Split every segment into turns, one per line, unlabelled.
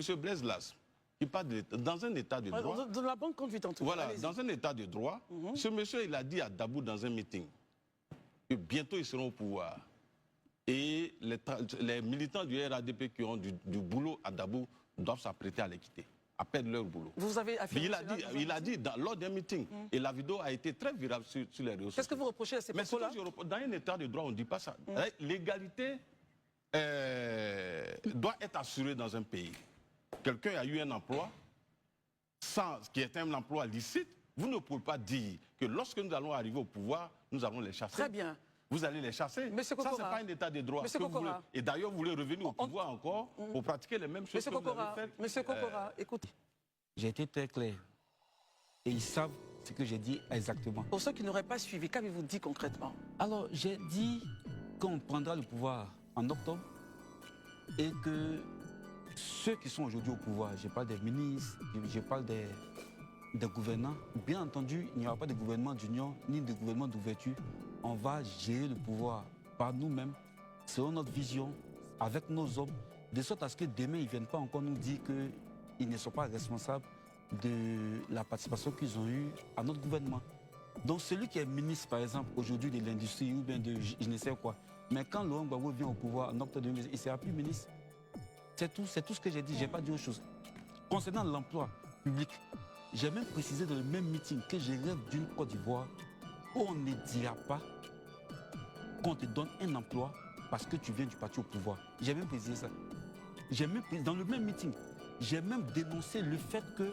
M. Blaise Las, il parle dans un état de droit.
Dans la bonne conduite en tout cas.
Voilà, dans un état de droit, ce monsieur, il a dit à Dabou dans un meeting que bientôt ils seront au pouvoir. Et les militants du RADP qui ont du boulot à Dabou doivent s'apprêter à les quitter, à perdre leur boulot.
Vous avez affirmé
il a dit lors d'un meeting, et la vidéo a été très virale sur les réseaux sociaux.
Qu'est-ce que vous reprochez à ces propos-là?
Dans un état de droit, on ne dit pas ça. L'égalité doit être assurée dans un pays. Quelqu'un a eu un emploi, qui est un emploi licite, vous ne pouvez pas dire que lorsque nous allons arriver au pouvoir, nous allons les chasser.
Très bien.
Vous allez les chasser.
Monsieur
ça,
Kokora,
ce n'est pas un état de droit. Et d'ailleurs, vous voulez revenir au pouvoir encore pour pratiquer les mêmes choses
Monsieur
que vous avez fait.
Monsieur Kokora, écoutez.
J'ai été très clair. Et ils savent ce que j'ai dit exactement.
Pour ceux qui n'auraient pas suivi, qu'avez-vous dit concrètement?
Alors, j'ai dit qu'on prendra le pouvoir en octobre et que ceux qui sont aujourd'hui au pouvoir, je parle des ministres, je parle des gouvernants, bien entendu, il n'y aura pas de gouvernement d'union ni de gouvernement d'ouverture. On va gérer le pouvoir par nous-mêmes, selon notre vision, avec nos hommes, de sorte à ce que demain, ils ne viennent pas encore nous dire qu'ils ne sont pas responsables de la participation qu'ils ont eue à notre gouvernement. Donc celui qui est ministre, par exemple, aujourd'hui de l'industrie ou bien de je ne sais quoi, mais quand Laurent Gbagbo vient au pouvoir en octobre 2020, il ne sera plus ministre. C'est tout ce que j'ai dit, je n'ai pas dit autre chose. Concernant l'emploi public, j'ai même précisé dans le même meeting que je rêve d'une Côte d'Ivoire où on ne dira pas qu'on te donne un emploi parce que tu viens du parti au pouvoir. J'ai même précisé ça. Dans le même meeting, j'ai même dénoncé le fait que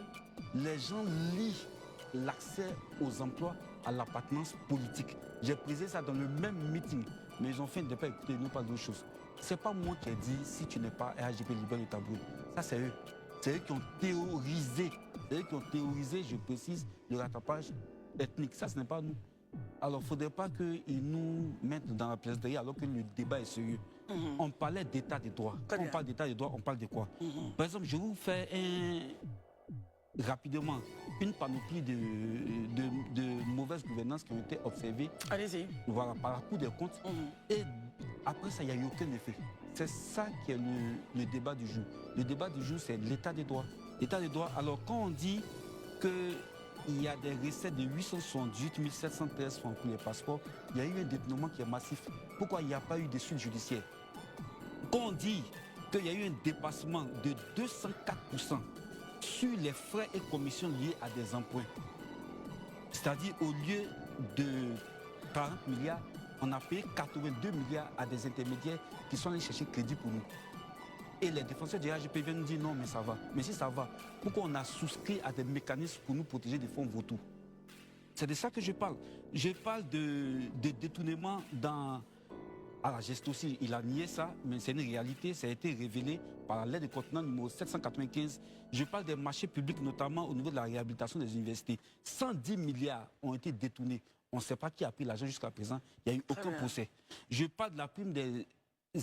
les gens lient l'accès aux emplois à l'appartenance politique. J'ai précisé ça dans le même meeting, mais ils ont fait de ne pas écouter, ils n'ont pas d'autre chose. Ce n'est pas moi qui ai dit si tu n'es pas RHDP, libère le tabou. Ça, c'est eux. C'est eux qui ont théorisé. C'est eux qui ont théorisé, je précise, le rattrapage ethnique. Ça, ce n'est pas nous. Alors, il ne faudrait pas qu'ils nous mettent dans la plaisanterie alors que le débat est sérieux. On parlait d'état de droit. Quand on parle d'état de droit, on parle de quoi? Par exemple, je vais vous faire rapidement une panoplie de mauvaises gouvernances qui ont été observées.
Allez-y.
Voilà, par la Cour des comptes. Et après ça, il n'y a eu aucun effet. C'est ça qui est le débat du jour. Le débat du jour, c'est l'état des droits. L'état des droits, alors quand on dit qu'il y a des recettes de 878 713 francs pour les passeports, il y a eu un détournement qui est massif. Pourquoi il n'y a pas eu de suite judiciaire? Quand on dit qu'il y a eu un dépassement de 204% sur les frais et commissions liés à des emprunts, c'est-à-dire au lieu de 40 milliards, on a payé 82 milliards à des intermédiaires qui sont allés chercher crédit pour nous. Et les défenseurs du RHDP viennent nous dire non, mais ça va. Mais si ça va, pourquoi on a souscrit à des mécanismes pour nous protéger des fonds vautours? C'est de ça que je parle. Je parle de détournement dans... À la gestion aussi, il a nié ça, mais c'est une réalité, ça a été révélé par la lettre de contenant numéro 795. Je parle des marchés publics, notamment au niveau de la réhabilitation des universités. 110 milliards ont été détournés. On ne sait pas qui a pris l'argent jusqu'à présent. Il n'y a eu aucun procès. Je parle de la prime des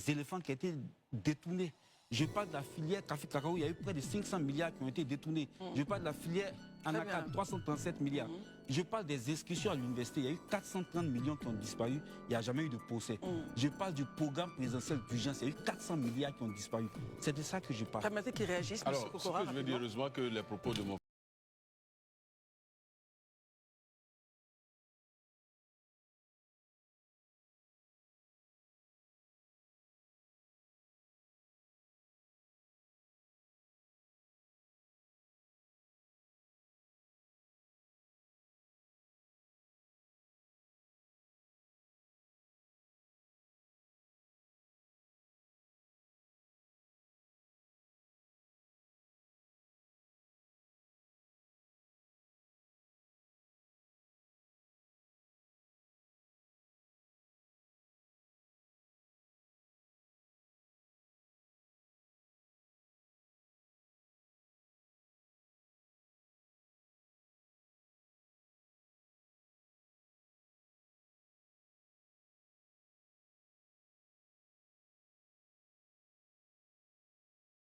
éléphants qui a été détournée. Je parle de la filière café cacao, il y a eu près de 500 milliards qui ont été détournés. Je parle de la filière Anacal, 337 milliards. Je parle des inscriptions à l'université, il y a eu 430 millions qui ont disparu, il n'y a jamais eu de procès. Je parle du programme présidentiel d'urgence, il y a eu 400 milliards qui ont disparu. C'est de ça que je parle.
Permettez qu'ils réagissent, M. Kokora.
Alors, ce que je veux dire, heureusement que les propos de mon